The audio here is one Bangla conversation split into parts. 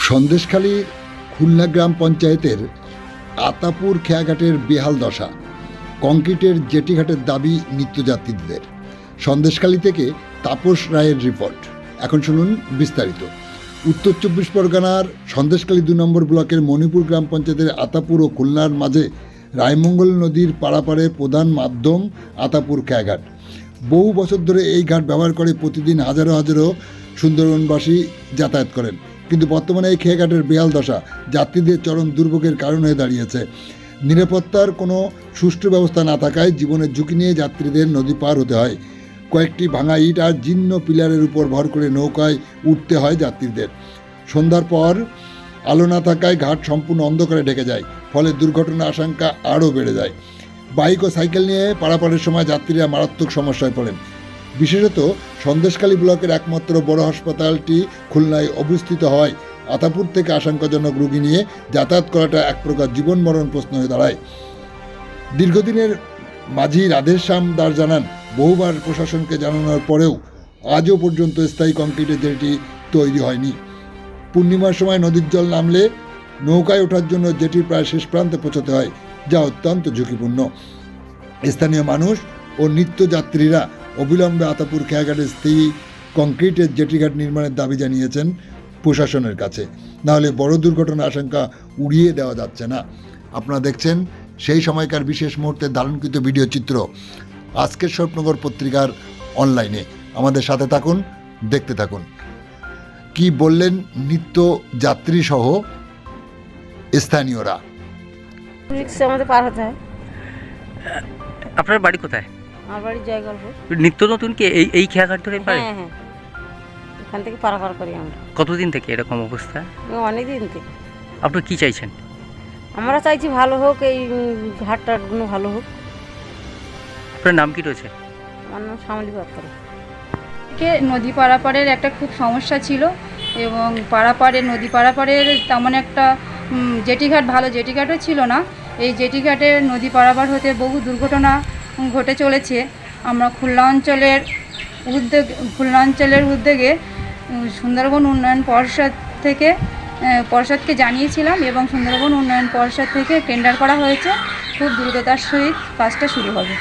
সন্দেশখালী খুলনা গ্রাম পঞ্চায়েতের আতাপুর খেয়াঘাটের বেহাল দশা, কংক্রিটের জেটিঘাটের দাবি নিত্যযাত্রীদের। সন্দেশখালী থেকে তাপস রায়ের রিপোর্ট। এখন শুনুন বিস্তারিত। উত্তর 24 পরগনার সন্দেশখালী 2 নম্বর ব্লকের মণিপুর গ্রাম পঞ্চায়েতের আতাপুর ও খুলনার মাঝে রায়মঙ্গল নদীর পারাপারে প্রধান মাধ্যম আতাপুর খেয়াঘাট। বহু বছর ধরে এই ঘাট ব্যবহার করে প্রতিদিন হাজারো হাজারো সুন্দরবনবাসী যাতায়াত করেন, কিন্তু বর্তমানে এই খেয়াঘাটের বেহাল দশা যাত্রীদের চরম দুর্ভোগের কারণ হয়ে দাঁড়িয়েছে। নিরাপত্তার কোনো সুষ্ঠু ব্যবস্থা না থাকায় জীবনের ঝুঁকি নিয়ে যাত্রীদের নদী পার হতে হয়। কয়েকটি ভাঙা ইট আর জীর্ণ পিলারের উপর ভর করে নৌকায় উঠতে হয় যাত্রীদের। সন্ধ্যার পর আলো না থাকায় ঘাট সম্পূর্ণ অন্ধকারে ঢেকে যায়, ফলে দুর্ঘটনার আশঙ্কা আরও বেড়ে যায়। বাইক ও সাইকেল নিয়ে পারাপারের সময় যাত্রীরা মারাত্মক সমস্যায় পড়েন। বিশেষত সন্দেশখালী ব্লকের একমাত্র বড় হাসপাতালটি খুলনায় অবস্থিত হয় আতাপুর থেকে আশঙ্কাজনক রোগী নিয়ে যাতায়াত করাটা এক প্রকার জীবন মরণ প্রশ্ন হয়ে দাঁড়ায়। দীর্ঘদিনের মাঝি রাধেশ্যাম দাস জানান, বহুবার প্রশাসনকে জানানোর পরেও আজও পর্যন্ত স্থায়ী কংক্রিটের জেটি তৈরি হয়নি। পূর্ণিমার সময় নদীর জল নামলে নৌকায় ওঠার জন্য জেটির প্রায় শেষ প্রান্তে পৌঁছতে হয়, যা অত্যন্ত ঝুঁকিপূর্ণ। স্থানীয় মানুষ ও নিত্যযাত্রীরা অবিলম্বে আতাপুর খেয়াঘাটের স্থায়ী কংক্রিটের জেটিঘাট নির্মাণের দাবি জানিয়েছেন প্রশাসনের কাছে, নাহলে বড় দুর্ঘটনার আশঙ্কা উড়িয়ে দেওয়া যাচ্ছে না। আপনারা দেখছেন সেই সময়কার বিশেষ মুহূর্তের ধারণকৃত ভিডিও চিত্র আজকের স্বপ্নগর পত্রিকার অনলাইনে। আমাদের সাথে থাকুন, দেখতে থাকুন। কি বললেন নিত্য যাত্রী সহ স্থানীয়রা। রিক্সা আমাদের পার হতে হয়। আপনার বাড়ি কোথায়? আমার বাড়ি জয়গল্প। নিত্য নতুন কি এই খেয়াঘাট ধরে পারে? হ্যাঁ হ্যাঁ, এখান থেকে পারাপার করি আমরা। কতদিন থেকে এরকম অবস্থা? অনেক দিন থেকে। আপনি কি চাইছেন? আমরা চাইছি ভালো হোক, এই ঘাটটাগুলো ভালো হোক। আপনার নাম কি রয়েছে? আমার নাম শ্যামলী পাত্র। নদী পারাপারের একটা খুব সমস্যা ছিল, এবং নদী পারাপারের তেমন একটা জেটিঘাট, ভালো জেটিঘাটও ছিল না। এই জেটিঘাটে নদী পারাপার হতে বহু দুর্ঘটনা ঘটে চলেছে। আমরা খুলনা অঞ্চলের উদ্যোগে সুন্দরবন উন্নয়ন পর্ষদকে জানিয়েছিলাম, এবং সুন্দরবন উন্নয়ন পর্ষদ থেকে টেন্ডার করা হয়েছে। খুব দ্রুততার সহিত কাজটা শুরু হবে।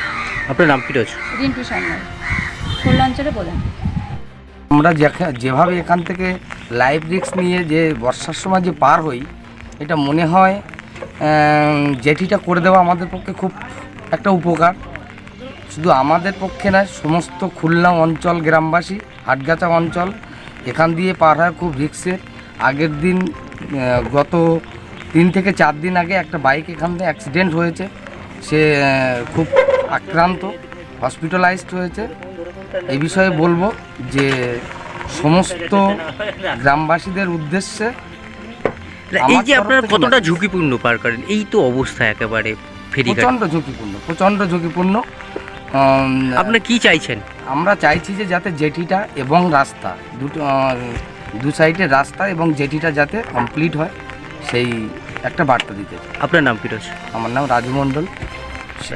আপনার নাম কি রয়েছে? রিন্টু সান্যাল, খুলনা অঞ্চলে বলেন। আমরা যেভাবে এখান থেকে লাইফ রিস্ক নিয়ে যে বর্ষার সময় যে পার হই, এটা মনে হয় জেটিটা করে দেওয়া আমাদের পক্ষে খুব একটা উপকার। শুধু আমাদের পক্ষে নয়, সমস্ত খুলনা অঞ্চল, গ্রামবাসী, হাটগাছা অঞ্চল এখান দিয়ে পার হয় খুব রিস্কের। আগের দিন গত 3 থেকে 4 দিন আগে একটা বাইক এখান থেকে অ্যাক্সিডেন্ট হয়েছে। সে খুব আক্রান্ত, হসপিটালাইজড হয়েছে। এই বিষয়ে বলবো যে সমস্ত গ্রামবাসীদের উদ্দেশ্যে, এই যে আপনারা কতটা ঝুঁকিপূর্ণ পার করেন এই তো অবস্থা, একেবারে ফেরিঘাট প্রচণ্ড ঝুঁকিপূর্ণ। আপনি কি চাইছেন? আমরা চাইছি যে যাতে জেটিটা এবং রাস্তা দু সাইডের রাস্তা এবং জেটিটা যাতে কমপ্লিট হয়, সেই একটা বার্তা দিতে। আপনার নাম কি রয়েছে? আমার নাম রাজু মণ্ডল।